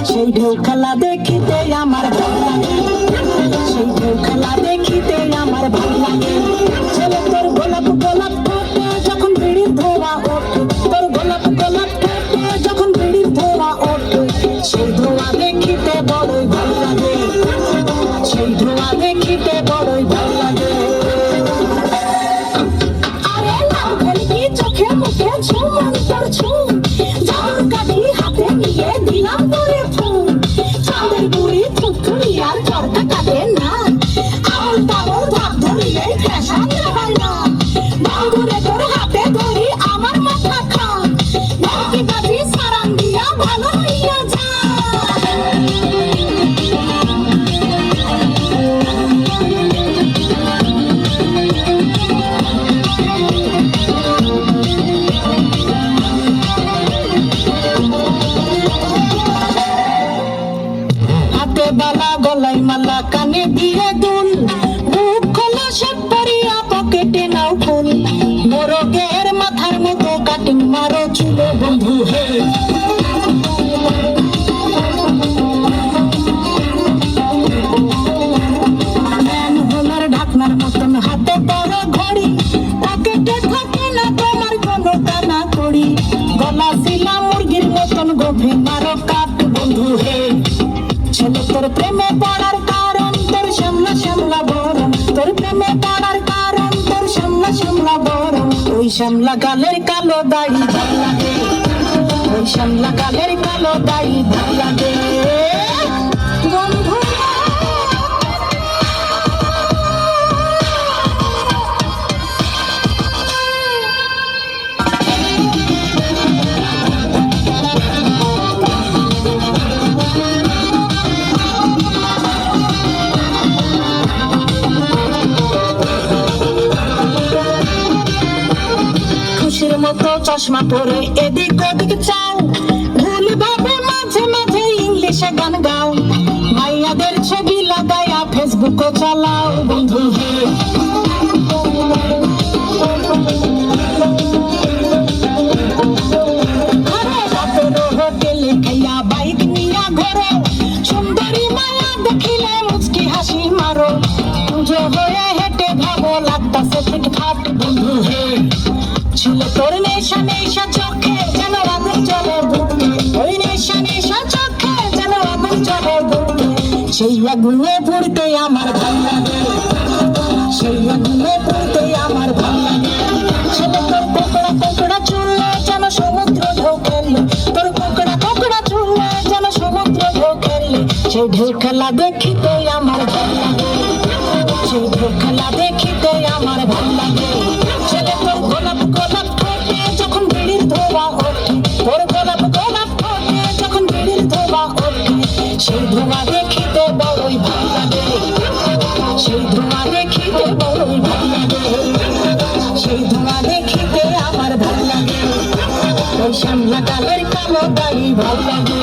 সেই ঢেউ খেলা দেখিতে আমার ভালো লাগে, সেই ঢেউ খেলা দেখিতে আমার ভালো লাগে। ছেলে তোর গোলাপ গোলাপ ঠোঁটে যখন বিড়ির ধোঁয়া ওঠে, তোর গোলাপ গোলাপ ঠোঁটে যখন বিড়ির ধোঁয়া ওঠে, সেই ধোঁয়া দেখিতে বড়ই ভালো লাগে, সেই ধোঁয়া দেখিতে বড়ই ভালো লাগে। আরে লাল ভেলকি চোখে মুখে ঝুম তোর ঝুম, জাদুর কাঠি হাতে নিয়ে দিলাম তোরে ফুল। চাঁদের বুড়ি থুথুড়ি আর চরকা কাটে না, আউল তাউল ধাপ ধরিলে ফ্যাশন হয় না। বাবুরে তোর হাতে ধরি আমার মাথা খা, ভেলকি বাজি সারান দিয়া ভালো হইয়া যা। বালা গলায় মালা কানে দিয়ে দুল, বুক খোলা শার্ট পরিয়া পকেটে নাও ফুল। মোরগের মাথার মতো কাটিং মারো চুলে বন্ধু হে, ম্যানহোলের ঢাকনার মতন হাতে বড় ঘড়ি, পকেটে থাকে না তোমার কোনো টানা কড়ি। গলা শিলা মুরগির মতন গভীর মারো কাট বন্ধু হে। ছেলে তোর প্রেমে পড়ার কারণ তোর শ্যামলা শ্যামলা বরণ, তোর প্রেমে পড়ার কারণ তোর শ্যামলা শ্যামলা বরণ। ওই শ্যামলা গালের কালো দাড়ি ভাল লাগে, ওই শ্যামলা গালের কালো দাড়ি ভাল লাগে বন্ধু। খুশির মতো চশমা পরে এদিক ওদিক চাও, ভুল ভাবে মাঝে মাঝে ইংলিশে গান গাও। মাইয়াদের ছবি লাগায়া ফেসবুকও চালাও বন্ধু হে। হোটেলে খাইয়া বাইক নিয়া ঘরে, সুন্দরী মায়া দেখিলে মুচকি হাসি মারো। পুজো হয়ে হেঁটে ভাবো লাগতাছে ফিটফাট বন্ধু হে। ছিল তোর নেশা নেশা চোখে যেন আগুন জ্বলে বুকে, ওই নেশা নেশা চোখে যেন আগুন জ্বলে বুকে। সেই আগুনে পুড়তে আমার ভাল লাগে, সেই আগুনে পুড়তে আমার ভাল লাগে। ছেলে তোর কোকড়া কোকড়া চুলে যেন সমুদ্র ঢেউ খেললে, তোর কোকড়া কোকড়া চুলে যেন সমুদ্র ঢেউ খেললে। সেই ঢেউ খেলা দেখিতে আমার ভাল লাগে, সেই ঢেউ খেলা দেখিতে আমার ভাল লাগে। ছেলে তোর গোলাপ গোলাপ ঠোঁটে যখন বিড়ির ধোঁয়া ওঠে, তোর গোলাপ গোলাপ ঠোঁটে যখন বিড়ির ধোঁয়া ওঠে, সেই ধোঁয়া দেখিতে বড়ই ভাল লাগে, সেই ধোঁয়া দেখিতে বড়ই ভাল লাগে, সেই ধোঁয়া দেখিতে আমার ভাল লাগে। ওই শ্যামলা গালের কালো দাড়ি ভাল লাগে।